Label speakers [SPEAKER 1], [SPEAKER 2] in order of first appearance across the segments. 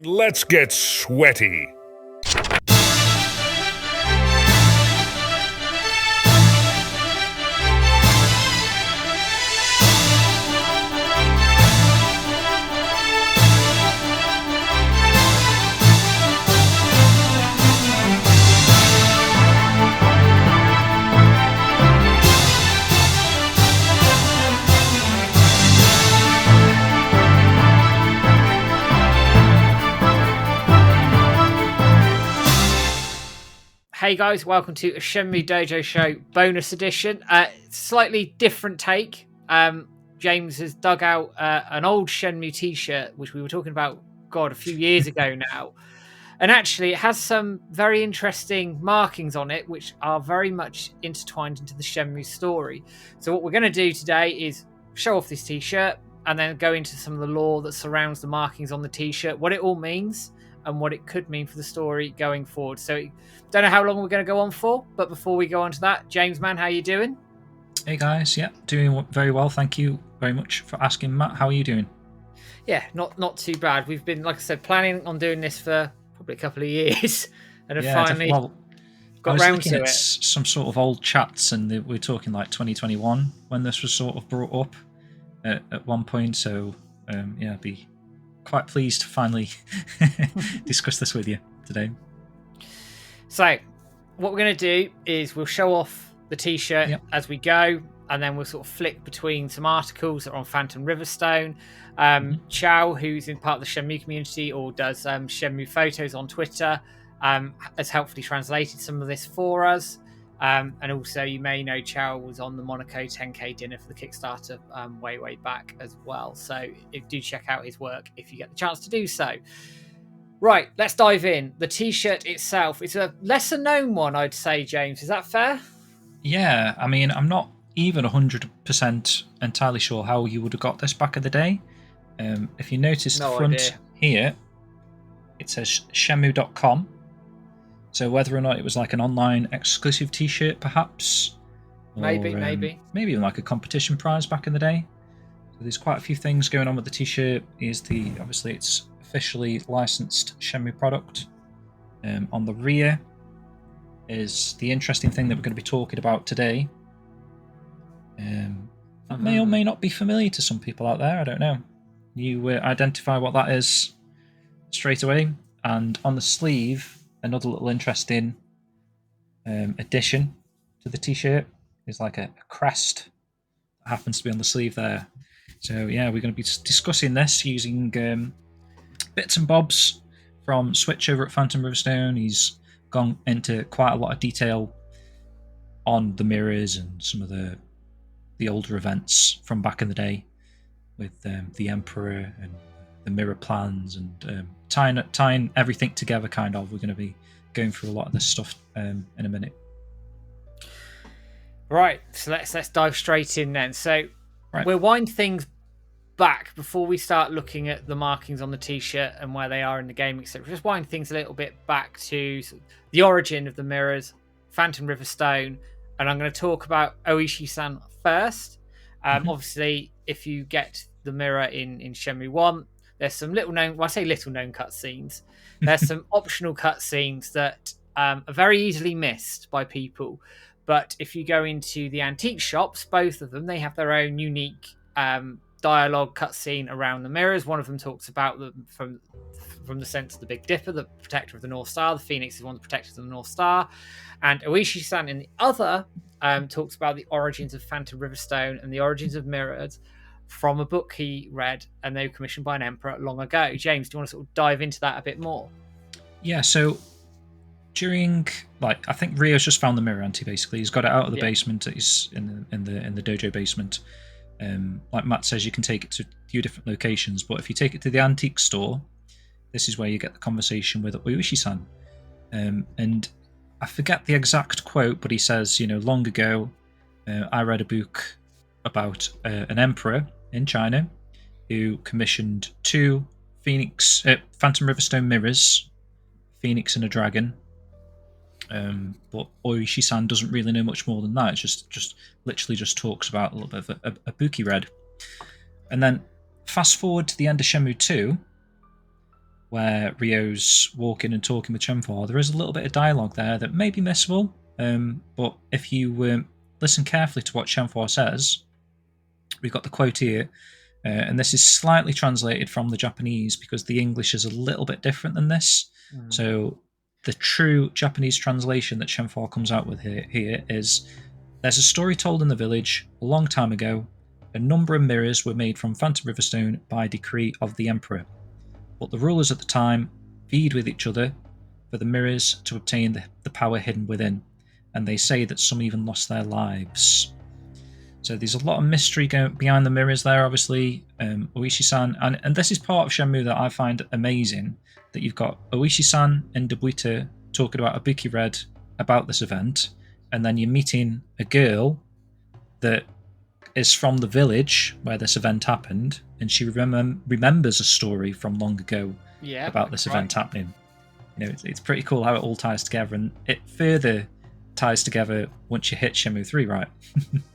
[SPEAKER 1] Let's get sweaty.
[SPEAKER 2] Hey guys, welcome to a Shenmue Dojo Show bonus edition. Slightly different take. James has dug out an old Shenmue t-shirt, which we were talking about, a few years ago now. And actually, it has some very interesting markings on it, which are very much intertwined into the Shenmue story. So what we're going to do today is show off this t-shirt and then go into some of the lore that surrounds the markings on the t-shirt, what it all means, and what it could mean for the story going forward. So don't know how long we're going to go on for, but before we go on to that, James, man, how you doing?
[SPEAKER 3] Hey guys, yeah, doing very well. Thank you very much for asking, Matt. How are you doing?
[SPEAKER 2] Yeah, not too bad. We've been, like I said, planning on doing this for probably a couple of years, and have finally got round to it.
[SPEAKER 3] Some sort of old chats, and we're talking like 2021 when this was sort of brought up at one point. So I'd be quite pleased to finally discuss this with you today.
[SPEAKER 2] So what we're going to do is we'll show off the t-shirt as we go, and then we'll sort of flick between some articles that are on Phantom Riverstone. Chao, who's in part of the Shenmue community or does Shenmue photos on Twitter, has helpfully translated some of this for us. And also, you may know Chao was on the Monaco 10K dinner for the Kickstarter way back as well. So do check out his work if you get the chance to do so. Right, let's dive in. The t-shirt itself, it's a lesser known one, I'd say, James. Is that fair?
[SPEAKER 3] Yeah, I mean, I'm not even 100% entirely sure how you would have got this back in the day. If you notice the front here, it says Shenmue.com. So whether or not it was like an online exclusive t-shirt, perhaps.
[SPEAKER 2] Maybe.
[SPEAKER 3] Maybe even like a competition prize back in the day. So there's quite a few things going on with the t-shirt. Obviously it's officially licensed Shenmue product. On the rear is the interesting thing that we're going to be talking about today. That may or may not be familiar to some people out there. I don't know. You identify what that is straight away. And on the sleeve, another little interesting addition to the t-shirt is like a crest that happens to be on the sleeve there. So yeah, we're going to be discussing this using bits and bobs from Switch over at Phantom Riverstone. He's gone into quite a lot of detail on the mirrors and some of the older events from back in the day with the Emperor and the mirror plans and tying everything together, kind of. We're going to be going through a lot of this stuff in a minute.
[SPEAKER 2] Right, so let's dive straight in then. So we'll wind things back before we start looking at the markings on the t-shirt and where they are in the game, etc. Just wind things a little bit back to the origin of the mirrors, Phantom Riverstone, and I'm going to talk about Oishi-san first. Obviously, if you get the mirror in Shenmue 1, there's some little known cutscenes. There's some optional cutscenes that are very easily missed by people. But if you go into the antique shops, both of them, they have their own unique dialogue cutscene around the mirrors. One of them talks about them from the sense of the Big Dipper, the protector of the North Star. The Phoenix is one of the protectors of the North Star. And Oishi-san in the other talks about the origins of Phantom Riverstone and the origins of mirrors from a book he read, and they were commissioned by an emperor long ago. James, do you want to sort of dive into that a bit more?
[SPEAKER 3] Yeah, so during, I think Rio's just found the mirror, basically. He's got it out of the basement. He's in the dojo basement. Like Matt says, you can take it to a few different locations, but if you take it to the antique store, this is where you get the conversation with Oishi-san. And I forget the exact quote, but he says, long ago, I read a book about an emperor in China who commissioned two Phantom Riverstone mirrors, Phoenix and a dragon. But Oishi-san doesn't really know much more than that. It's just literally just talks about a little bit of a book he read. And then fast forward to the end of Shenmue 2, where Rio's walking and talking with Shenhua, there is a little bit of dialogue there that may be missable. But if you listen carefully to what Shenhua says, we've got the quote here, and this is slightly translated from the Japanese because the English is a little bit different than this. So the true Japanese translation that Shenhua comes out with here is, there's a story told in the village a long time ago. A number of mirrors were made from Phantom Riverstone by decree of the Emperor. But the rulers at the time vied with each other for the mirrors to obtain the power hidden within, and they say that some even lost their lives. So there's a lot of mystery going behind the mirrors there, obviously. Oishi-san, and this is part of Shenmue that I find amazing, that you've got Oishi-san and Debuita talking about Ibuki Red about this event, and then you're meeting a girl that is from the village where this event happened, and she remembers a story from long ago about this event happening. It's pretty cool how it all ties together, and it further ties together once you hit Shenmue 3, right?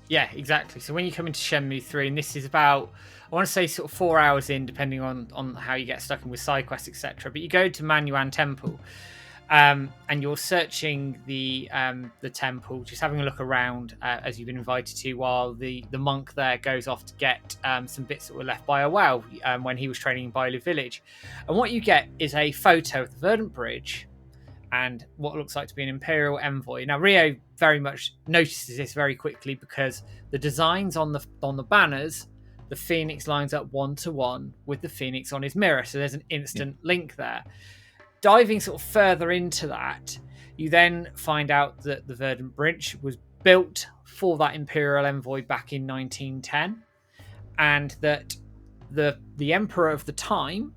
[SPEAKER 2] Yeah, exactly. So when you come into Shenmue 3, and this is about, I want to say sort of 4 hours in, depending on how you get stuck in with side quests, etc. But you go to Manan Temple, and you're searching the temple, just having a look around as you've been invited to, while the monk there goes off to get some bits that were left by a well when he was training in Bailu village. And what you get is a photo of the Verdant Bridge and what looks like to be an Imperial envoy. Now, Rio very much notices this very quickly because the designs on the banners, the Phoenix lines up 1-to-1 with the Phoenix on his mirror. So there's an instant link there. Diving sort of further into that, you then find out that the Verdant Bridge was built for that Imperial envoy back in 1910, and that the Emperor of the time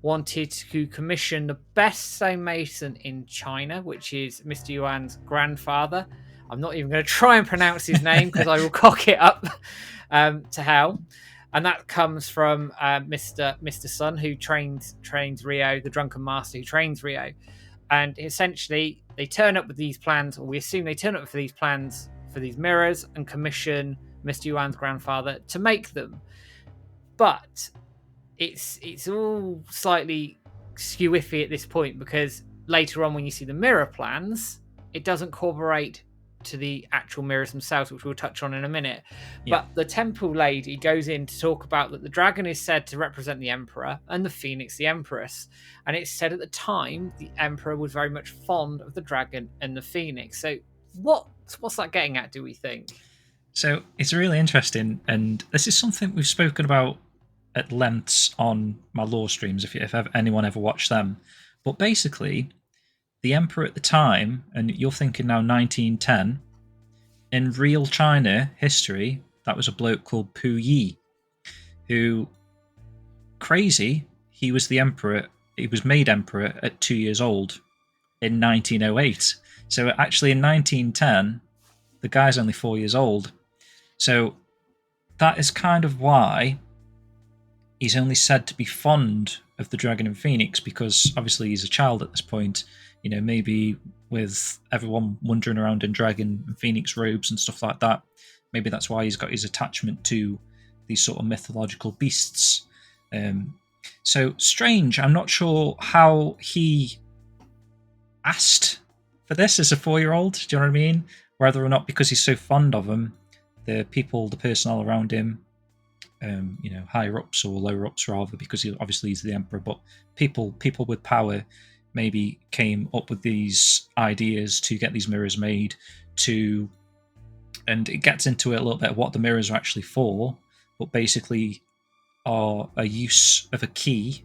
[SPEAKER 2] wanted to commission the best stonemason in China, which is Mr. Yuan's grandfather. I'm not even going to try and pronounce his name because I will cock it up to hell. And that comes from Mr. Sun, who trains Rio, the drunken master who trains Rio. And essentially, they turn up with these plans, or we assume they turn up for these plans for these mirrors, and commission Mr. Yuan's grandfather to make them. But it's all slightly skew-iffy at this point, because later on when you see the mirror plans, it doesn't corroborate to the actual mirrors themselves, which we'll touch on in a minute. But the temple lady goes in to talk about that the dragon is said to represent the emperor and the phoenix the empress, and it's said at the time the emperor was very much fond of the dragon and the phoenix. So what's that getting at, do we think?
[SPEAKER 3] So it's really interesting, and this is something we've spoken about at lengths on my lore streams, if anyone ever watched them. But basically, the emperor at the time, and you're thinking now 1910, in real China history, that was a bloke called Pu Yi, who, crazy, he was the emperor, he was made emperor at 2 years old in 1908. So actually in 1910, the guy's only 4 years old. So that is kind of why he's only said to be fond of the dragon and phoenix, because obviously he's a child at this point. Maybe with everyone wandering around in dragon and phoenix robes and stuff like that, maybe that's why he's got his attachment to these sort of mythological beasts. So strange. I'm not sure how he asked for this as a 4-year-old. Do you know what I mean? Whether or not because he's so fond of them, the personnel around him, higher ups or lower ups rather, because he's the emperor, but people with power maybe came up with these ideas to get these mirrors made and it gets into it a little bit what the mirrors are actually for, but basically are a use of a key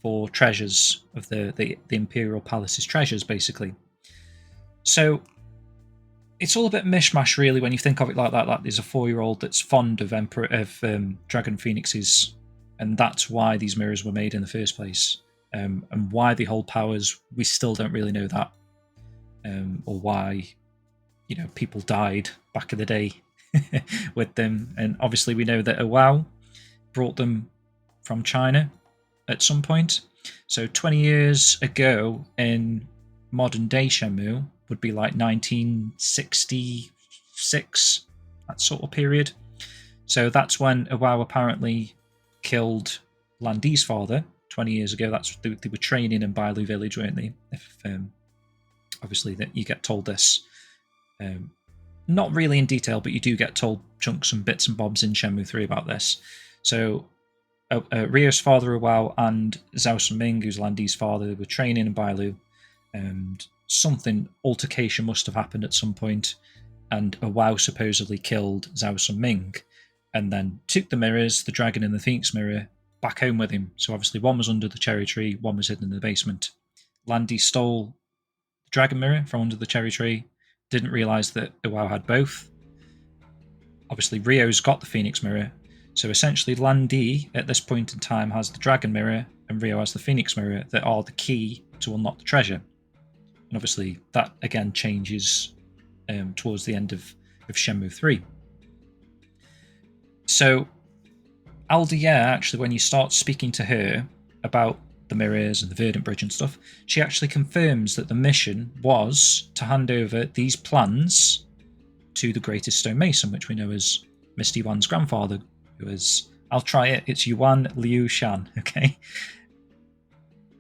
[SPEAKER 3] for treasures of the Imperial Palace's treasures, basically. So it's all a bit mishmash, really, when you think of it like that. Like there's a 4-year-old that's fond of dragon phoenixes, and that's why these mirrors were made in the first place. And why they hold powers, we still don't really know that, or why people died back in the day with them. And obviously we know that Awao brought them from China at some point. So 20 years ago in modern day Shenmue would be like 1966, that sort of period. So that's when Awao apparently killed Lan Di's father, 20 years ago. They were training in Bailu Village, weren't they? If obviously that you get told this, not really in detail, but you do get told chunks and bits and bobs in Shenmue 3 about this. So Ryo's father, Awao, and Zhao Sunming, who's Lan Di's father, were training in Bailu, and something altercation must have happened at some point, and Awao supposedly killed Zhao Sunming, and then took the mirrors, the dragon and the Phoenix mirror, back home with him. So obviously one was under the cherry tree, one was hidden in the basement. Lan Di stole the dragon mirror from under the cherry tree, didn't realise that Awao had both. Obviously Ryo's got the Phoenix mirror, so essentially Lan Di at this point in time has the dragon mirror and Ryo has the Phoenix mirror that are the key to unlock the treasure. And obviously that again changes towards the end of Shenmue 3. So Aldia, actually, when you start speaking to her about the mirrors and the Verdant Bridge and stuff, she actually confirms that the mission was to hand over these plans to the greatest stonemason, which we know as Misty Yuan's grandfather, who is, I'll try it, it's Yuan Liu Shan, okay?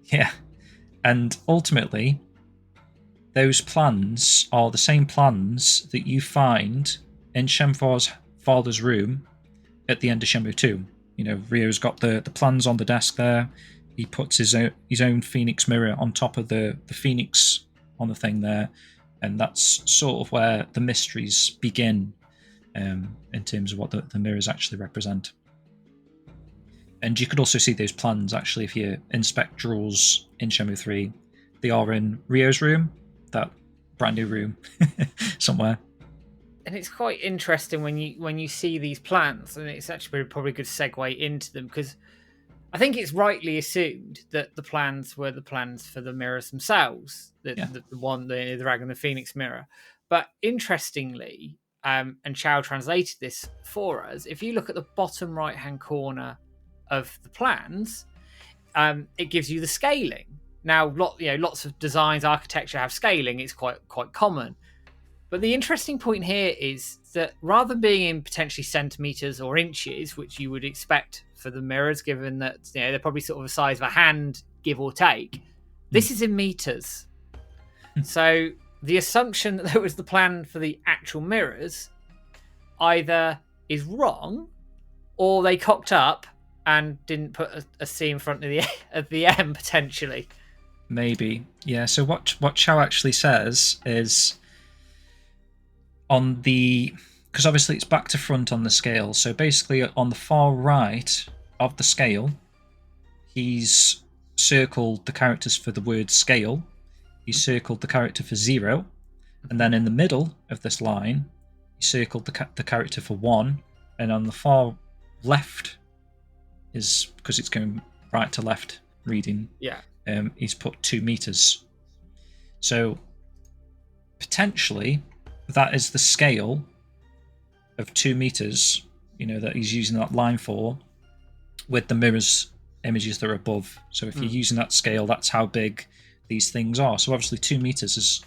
[SPEAKER 3] Yeah. And ultimately, those plans are the same plans that you find in Shenhua's father's room at the end of Shenmue 2. You know, Ryo's got the plans on the desk there. He puts his own Phoenix mirror on top of the Phoenix on the thing there. And that's sort of where the mysteries begin in terms of what the mirrors actually represent. And you could also see those plans, actually, if you inspect drawers in Shenmue 3. They are in Ryo's room, that brand new room, somewhere.
[SPEAKER 2] And it's quite interesting when you see these plans, and it's actually probably a good segue into them, because I think it's rightly assumed that the plans were the plans for the mirrors themselves, the Dragon, the Phoenix mirror. But interestingly, and Chao translated this for us, if you look at the bottom right-hand corner of the plans, it gives you the scaling. Now, lots of designs, architecture have scaling. It's quite common. But the interesting point here is that rather than being in potentially centimeters or inches, which you would expect for the mirrors, given that they're probably sort of the size of a hand, give or take, this is in meters. So the assumption that there was the plan for the actual mirrors either is wrong, or they cocked up and didn't put a C in front of the M potentially.
[SPEAKER 3] Maybe, yeah. So what Chao actually says is, on the, because obviously it's back to front on the scale, so basically on the far right of the scale, he's circled the characters for the word scale, he's circled the character for 0, and then in the middle of this line, he circled the character for 1, and on the far left is, because it's going right to left reading, he's put 2 meters. So potentially that is the scale of 2 meters, that he's using that line for, with the mirrors images that are above. So if you're using that scale, that's how big these things are. So obviously 2 meters is,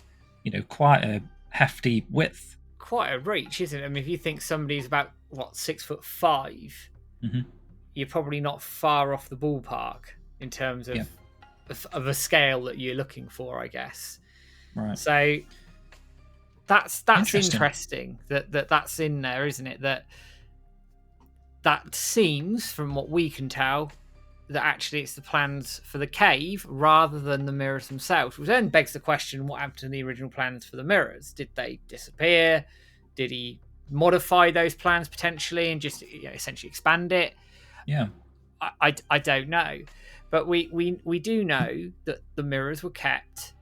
[SPEAKER 3] quite a hefty width.
[SPEAKER 2] Quite a reach, isn't it? I mean, if you think somebody's about, 6'5", you're probably not far off the ballpark in terms of a scale that you're looking for, I guess.
[SPEAKER 3] Right.
[SPEAKER 2] So that's interesting that's in there, isn't it? That seems, from what we can tell, that actually it's the plans for the cave rather than the mirrors themselves, which then begs the question: what happened to the original plans for the mirrors? Did they disappear? Did he modify those plans potentially and just essentially expand it?
[SPEAKER 3] Yeah,
[SPEAKER 2] I don't know, but we do know that the mirrors were kept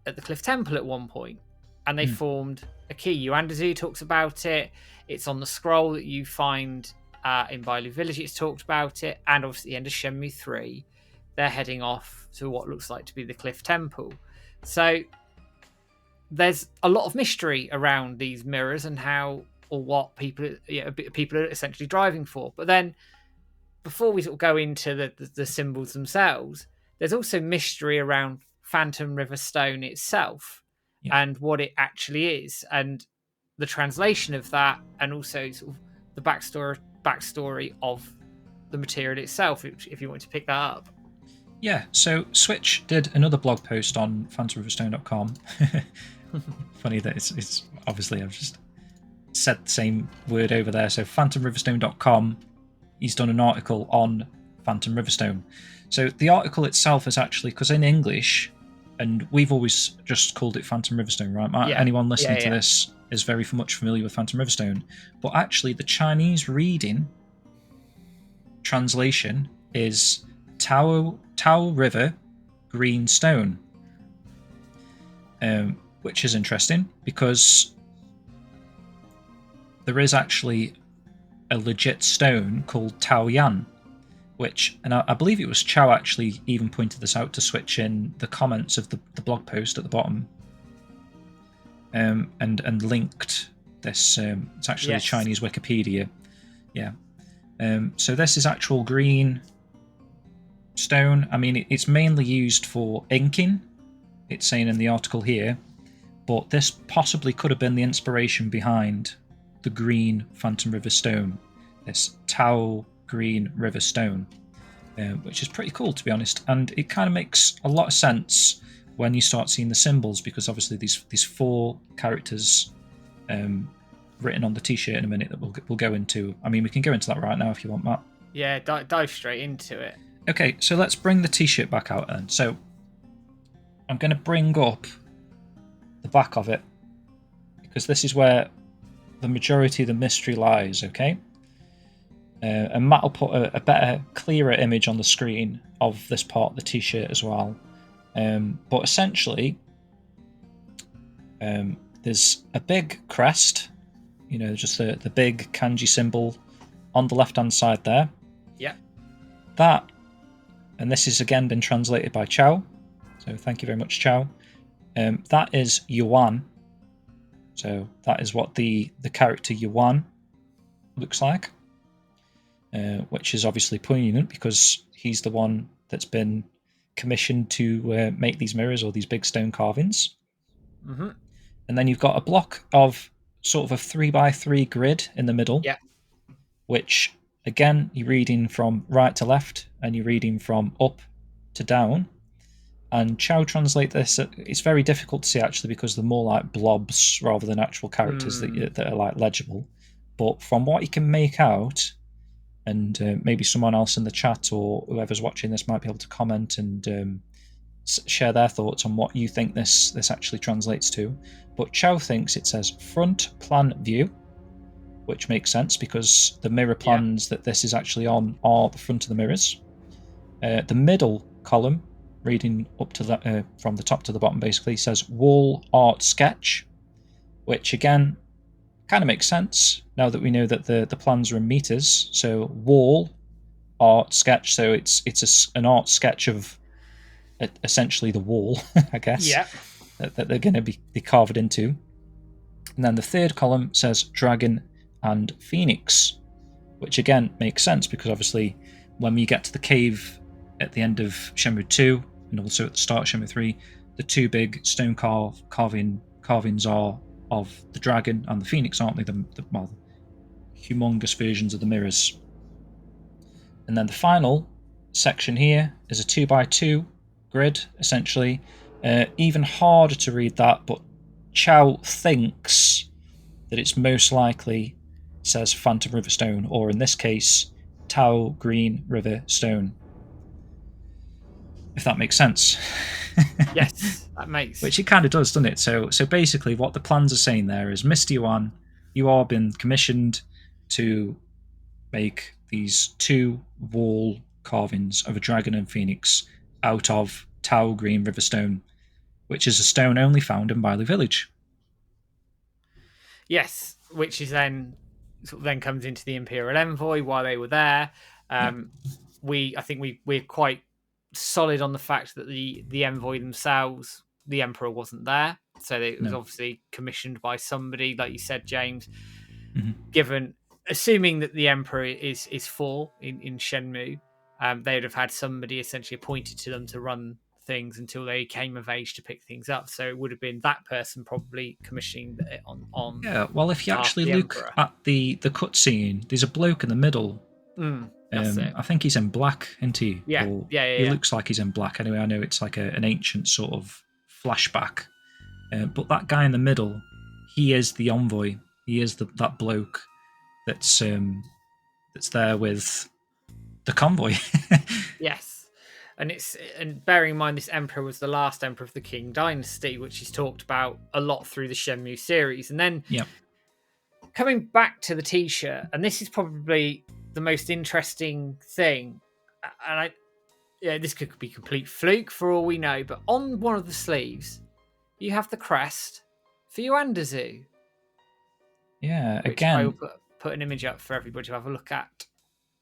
[SPEAKER 2] at the Cliff Temple at one point, and they formed a key. Yandu talks about it. It's on the scroll that you find in Bailu Village. It's talked about it, and obviously at the end of Shenmue 3, they're heading off to what looks like to be the Cliff Temple. So there's a lot of mystery around these mirrors and how or what people are essentially driving for. But then, before we sort of go into the symbols themselves, there's also mystery around Phantom River Stone itself and what it actually is, and the translation of that, and also sort of the backstory of the material itself, if you want to pick that up.
[SPEAKER 3] Yeah, so Switch did another blog post on phantomriverstone.com. Funny that it's obviously I've just said the same word over there. So phantomriverstone.com, he's done an article on Phantom Riverstone. So the article itself is actually, because in English, and we've always just called it Phantom Riverstone, right?
[SPEAKER 2] Yeah.
[SPEAKER 3] Anyone listening to this is very much familiar with Phantom Riverstone. But actually, the Chinese reading translation is Tao River Green Stone, which is interesting because there is actually a legit stone called Tao Yan, which, and I believe it was Chao actually even pointed this out to Switch in the comments of the blog post at the bottom, and linked this. It's actually a Chinese Wikipedia. Yeah. So this is actual green stone. I mean, it's mainly used for inking, it's saying in the article here, but this possibly could have been the inspiration behind the green Phantom River stone, this Tao Green River stone, which is pretty cool, to be honest. And it kind of makes a lot of sense when you start seeing the symbols, because obviously these 4 characters written on the t-shirt in a minute that we'll go into. I mean, we can go into that right now if you want, Matt.
[SPEAKER 2] Yeah, dive straight into it.
[SPEAKER 3] Okay, so let's bring the t-shirt back out then. So I'm going to bring up the back of it, because this is where the majority of the mystery lies, okay? And Matt will put a better, clearer image on the screen of this part of the t-shirt as well. But essentially, there's a big crest, just the big kanji symbol on the left-hand side there.
[SPEAKER 2] Yeah.
[SPEAKER 3] That, and this has again been translated by Chao, so thank you very much, Chao. That is Yuan. So that is what the character Yuan looks like, which is obviously poignant because he's the one that's been commissioned to make these mirrors or these big stone carvings.
[SPEAKER 2] Mm-hmm.
[SPEAKER 3] And then you've got a block of sort of a 3x3 grid in the middle, which again you're reading from right to left and you're reading from up to down. And Chao translate this. It's very difficult to see actually because they're more like blobs rather than actual characters that are like legible. But from what you can make out, and maybe someone else in the chat or whoever's watching this might be able to comment and share their thoughts on what you think this actually translates to. But Chao thinks it says front plan view, which makes sense because the mirror plans that this is actually on are the front of the mirrors. The middle column, reading up to the from the top to the bottom, basically says wall art sketch, which again kind of makes sense now that we know that the plans are in meters. So wall art sketch, so it's an art sketch of essentially the wall, I guess, that they're going to be carved into. And then the third column says dragon and phoenix, which again makes sense because obviously when we get to the cave at the end of Shenmue 2 and also at the start of Shenmue 3, the 2 big stone carvings are of the dragon and the phoenix, aren't they? The humongous versions of the mirrors. And then the final section here is a 2x2 grid, essentially. Even harder to read that, but Chao thinks that it's most likely says Phantom River Stone, or in this case, Tao Green River Stone. If that makes sense.
[SPEAKER 2] Yes, that makes.
[SPEAKER 3] Which it kind of does, doesn't it? So basically, what the plans are saying there is, Mr. Yuan, you are been commissioned to make these 2 wall carvings of a dragon and phoenix out of Tao Green River Stone, which is a stone only found in Bailey Village.
[SPEAKER 2] Yes, which is then comes into the Imperial Envoy while they were there. I think we're quite solid on the fact that the envoy themselves, the Emperor wasn't there, so it was obviously commissioned by somebody, like you said, James. Given, assuming that the Emperor is 4 in Shenmue, they would have had somebody essentially appointed to them to run things until they came of age to pick things up. So it would have been that person probably commissioning it on.
[SPEAKER 3] Yeah, well, if you actually look at the cutscene, there's a bloke in the middle
[SPEAKER 2] That's it.
[SPEAKER 3] I think he's in black, isn't he?
[SPEAKER 2] Yeah,
[SPEAKER 3] Or
[SPEAKER 2] yeah.
[SPEAKER 3] He looks like he's in black. Anyway, I know it's like an ancient sort of flashback. But that guy in the middle, he is the envoy. He is that bloke that's there with the convoy.
[SPEAKER 2] Yes. And bearing in mind this emperor was the last emperor of the Qing dynasty, which is talked about a lot through the Shenmue series. And then coming back to the t-shirt, and this is probably the most interesting thing, and this could be complete fluke for all we know, but on one of the sleeves you have the crest for Yandu.
[SPEAKER 3] Yeah,
[SPEAKER 2] which
[SPEAKER 3] again,
[SPEAKER 2] I will put an image up for everybody to have a look at.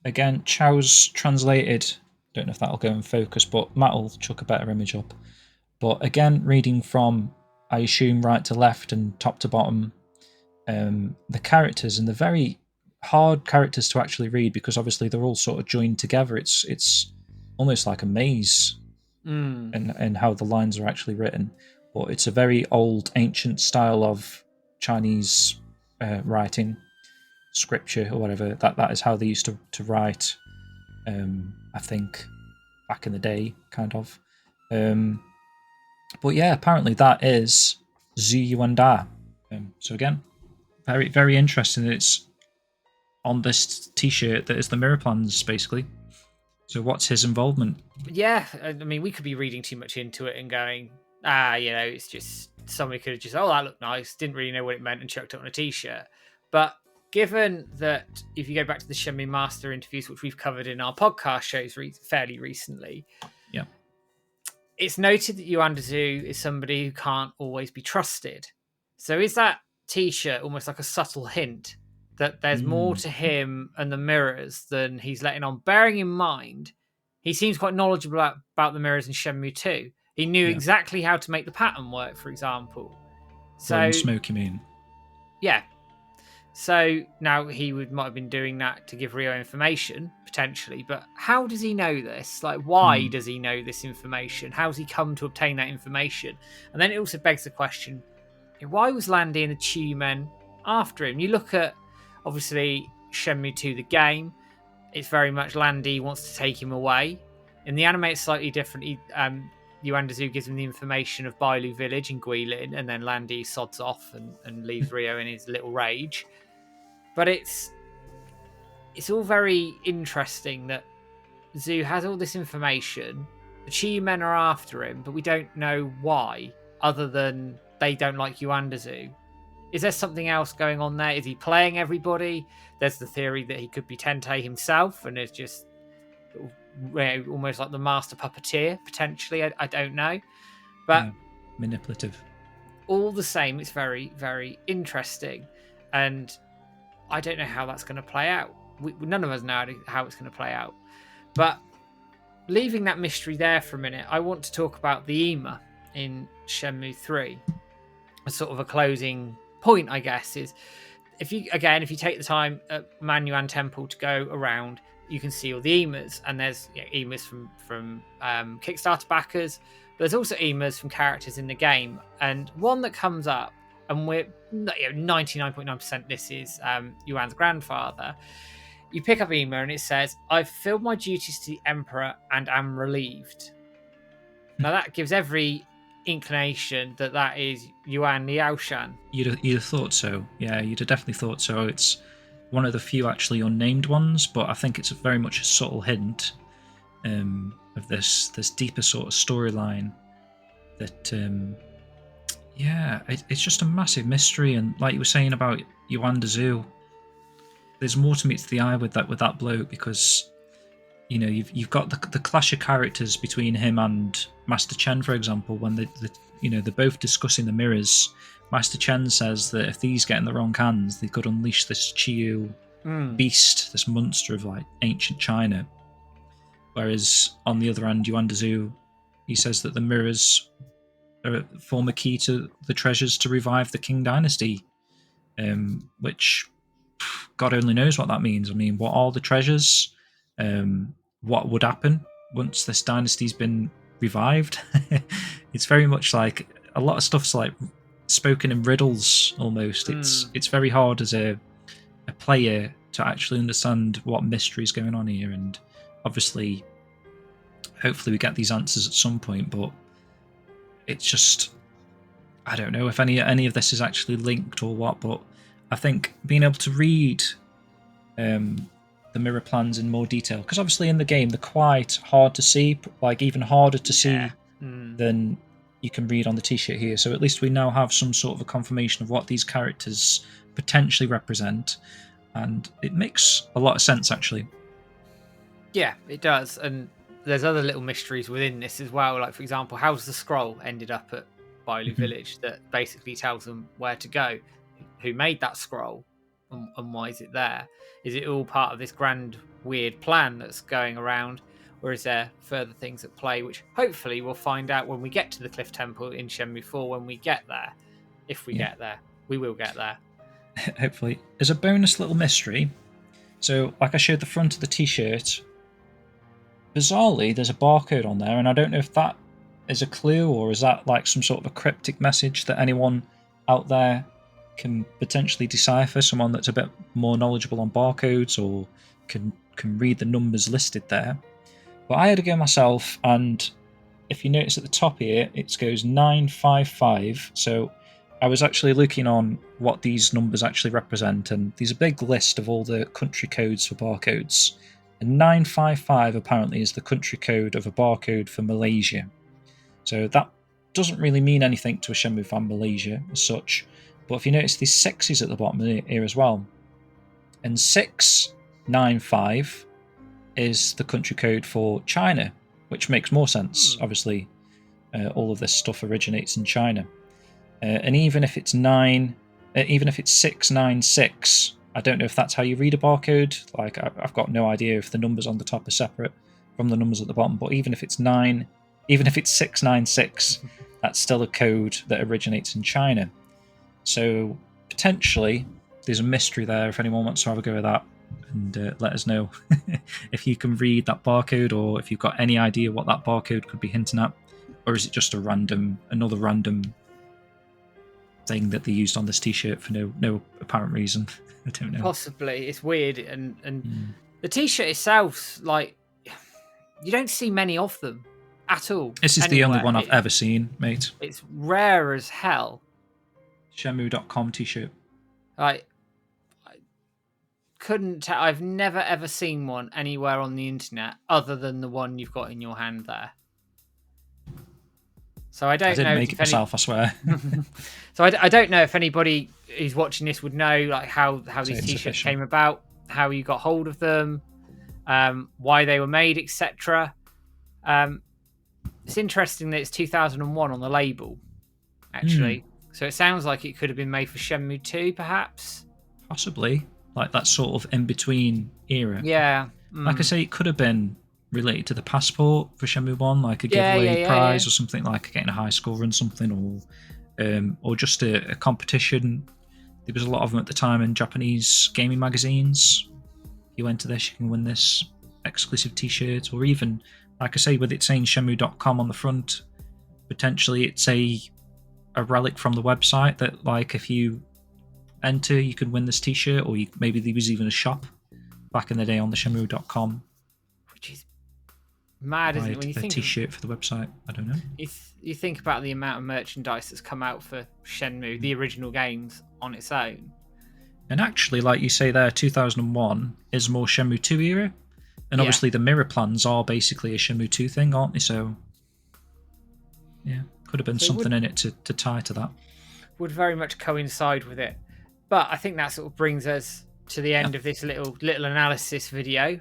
[SPEAKER 3] Again, Chao's translated. Don't know if that'll go in focus, but Matt will chuck a better image up. But again, reading from, I assume, right to left and top to bottom, the characters, and the very hard characters to actually read because obviously they're all sort of joined together. It's almost like a maze and how the lines are actually written. But it's a very old, ancient style of Chinese writing, scripture or whatever. That is how they used to write. I think back in the day, kind of. But yeah, apparently that is Zhu Yuanda. So again, very very interesting. It's on this T-shirt that is the mirror plans, basically. So what's his involvement?
[SPEAKER 2] Yeah, I mean, we could be reading too much into it and going, it's just somebody could have just, that looked nice, didn't really know what it meant and chucked it on a T-shirt. But given that if you go back to the Shenmue Master interviews, which we've covered in our podcast shows fairly recently, it's noted that Yandu is somebody who can't always be trusted. So is that T-shirt almost like a subtle hint that there's more to him and the mirrors than he's letting on? Bearing in mind, he seems quite knowledgeable about the mirrors in Shenmue 2. He knew exactly how to make the pattern work, for example. So
[SPEAKER 3] smoke, you mean?
[SPEAKER 2] Yeah. So now might have been doing that to give Rio information, potentially, but how does he know this? Like, why does he know this information? How's he come to obtain that information? And then it also begs the question, why was Landy and the Chu men after him? You look at, obviously, Shenmue 2, the game, it's very much Landy wants to take him away. In the anime, it's slightly different. Yandu gives him the information of Bailu village in Guilin, and then Landy sods off and leaves Rio in his little rage. But it's all very interesting that Zhu has all this information. The Chi men are after him, but we don't know why, other than they don't like Yandu. Is there something else going on there? Is he playing everybody? There's the theory that he could be Tente himself and is just almost like the master puppeteer, potentially. I don't know. But
[SPEAKER 3] manipulative.
[SPEAKER 2] All the same, it's very, very interesting. And I don't know how that's going to play out. None of us know how it's going to play out. But leaving that mystery there for a minute, I want to talk about the Ema in Shenmue 3. A sort of a closing point, I guess, is if you take the time at Manan Temple to go around, you can see all the Emas, and there's Emas from Kickstarter backers, but there's also Emas from characters in the game, and one that comes up, and we're 99.9% this is Yuan's grandfather. You pick up Ema and it says, "I've fulfilled my duties to the Emperor and am relieved." Now that gives every inclination that is Yuan Liaoshan.
[SPEAKER 3] You'd have thought so. Yeah, you'd have definitely thought so. It's one of the few actually unnamed ones, but I think it's very much a subtle hint of this deeper sort of storyline that it's just a massive mystery. And like you were saying about Yandu, there's more to meet to the eye with that bloke, because you've got the clash of characters between him and Master Chen, for example. When they're both discussing the mirrors, Master Chen says that if these get in the wrong hands, they could unleash this Chiyu beast, this monster of like ancient China. Whereas on the other hand, Yandu, he says that the mirrors form a key to the treasures to revive the Qing dynasty, which God only knows what that means. I mean, what are the treasures? What would happen once this dynasty's been revived? It's very much like a lot of stuff's like spoken in riddles almost. It's very hard as a player to actually understand what mystery is going on here. And obviously, hopefully we get these answers at some point, but it's just, I don't know if any of this is actually linked or what, but I think being able to read the mirror plans in more detail, because obviously in the game they're quite hard to see, like even harder to see than you can read on the t-shirt here. So at least we now have some sort of a confirmation of what these characters potentially represent, and it makes a lot of sense actually.
[SPEAKER 2] Yeah, it does. And there's other little mysteries within this as well, like for example, how's the scroll ended up at Bailu Village that basically tells them where to go, who made that scroll, and why is it there? Is it all part of this grand weird plan that's going around, or is there further things at play, which hopefully we'll find out when we get to the Cliff Temple in Shenmue 4 when we get there. If we get there. We will get there.
[SPEAKER 3] Hopefully. There's a bonus little mystery. So like I showed the front of the t-shirt, bizarrely there's a barcode on there, and I don't know if that is a clue or is that like some sort of a cryptic message that anyone out there can potentially decipher, someone that's a bit more knowledgeable on barcodes or can read the numbers listed there. But I had to go myself, and if you notice at the top here, it goes 955. So I was actually looking on what these numbers actually represent, and there's a big list of all the country codes for barcodes. And 955 apparently is the country code of a barcode for Malaysia. So that doesn't really mean anything to a Shenmue fan Malaysia as such. But if you notice, these sixes at the bottom here as well. And 695 is the country code for China, which makes more sense. Obviously, all of this stuff originates in China. And even if it's 696, I don't know if that's how you read a barcode. Like, I've got no idea if the numbers on the top are separate from the numbers at the bottom. But even if it's 696, that's still a code that originates in China. So potentially there's a mystery there if anyone wants to have a go at that, and let us know if you can read that barcode, or if you've got any idea what that barcode could be hinting at, or is it just another random thing that they used on this t-shirt for no apparent reason. I don't know.
[SPEAKER 2] Possibly. It's weird, and the t-shirt itself, like, you don't see many of them at all.
[SPEAKER 3] This is the only one I've ever seen, mate.
[SPEAKER 2] It's rare as hell.
[SPEAKER 3] Shenmue.com t-shirt.
[SPEAKER 2] I couldn't tell. I've never ever seen one anywhere on the internet other than the one you've got in your hand there. So I didn't
[SPEAKER 3] make it myself, I swear.
[SPEAKER 2] So I don't know if anybody who's watching this would know like how these t-shirts came about, how you got hold of them, why they were made, etc. It's interesting that it's 2001 on the label, actually. So it sounds like it could have been made for Shenmue 2, perhaps.
[SPEAKER 3] Possibly. Like that sort of in-between era.
[SPEAKER 2] Yeah.
[SPEAKER 3] Like I say, it could have been related to the passport for Shenmue 1, like a giveaway prize or something, like getting a high score and something, or just a competition. There was a lot of them at the time in Japanese gaming magazines. If you enter this, you can win this exclusive t-shirt, or even, like I say, with it saying Shenmue.com on the front, potentially it's a relic from the website that, like, if you enter, you could win this t-shirt, or maybe there was even a shop back in the day on the Shenmue.com.
[SPEAKER 2] Which is mad, isn't it? When you think
[SPEAKER 3] t-shirt for the website, I don't know.
[SPEAKER 2] You think about the amount of merchandise that's come out for Shenmue, the original games, on its own.
[SPEAKER 3] And actually, like you say there, 2001 is more Shenmue 2 era, and obviously the mirror plans are basically a Shenmue 2 thing, aren't they? So, yeah, could have been something in it to tie to that.
[SPEAKER 2] Would very much coincide with it. But I think that sort of brings us to the end of this little analysis video.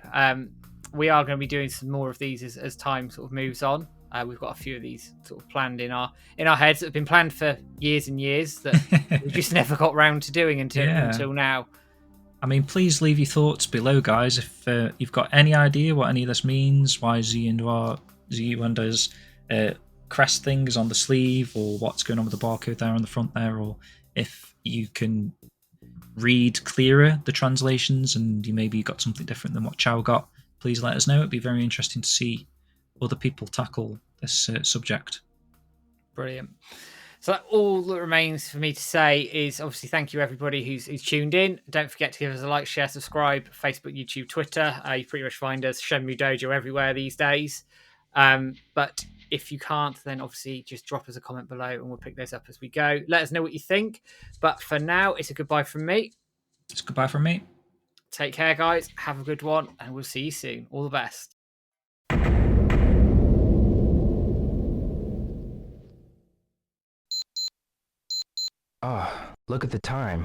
[SPEAKER 2] We are going to be doing some more of these as time sort of moves on. We've got a few of these sort of planned in our heads that have been planned for years and years that we just never got round to doing until now.
[SPEAKER 3] I mean, please leave your thoughts below, guys. If you've got any idea what any of this means, why Yandu's crest things on the sleeve, or what's going on with the barcode there on the front there, or if you can read clearer the translations and you maybe got something different than what Chao got, please let us know. It'd be very interesting to see other people tackle this subject.
[SPEAKER 2] Brilliant. So all that remains for me to say is obviously thank you everybody who's tuned in. Don't forget to give us a like, share, subscribe, Facebook, YouTube, Twitter. You pretty much find us Shenmue Dojo everywhere these days. But if you can't, then obviously just drop us a comment below and we'll pick those up as we go. Let us know what you think. But for now, it's a goodbye from me.
[SPEAKER 3] It's goodbye from me.
[SPEAKER 2] Take care, guys. Have a good one, and we'll see you soon. All the best.
[SPEAKER 4] Ah, look at the time.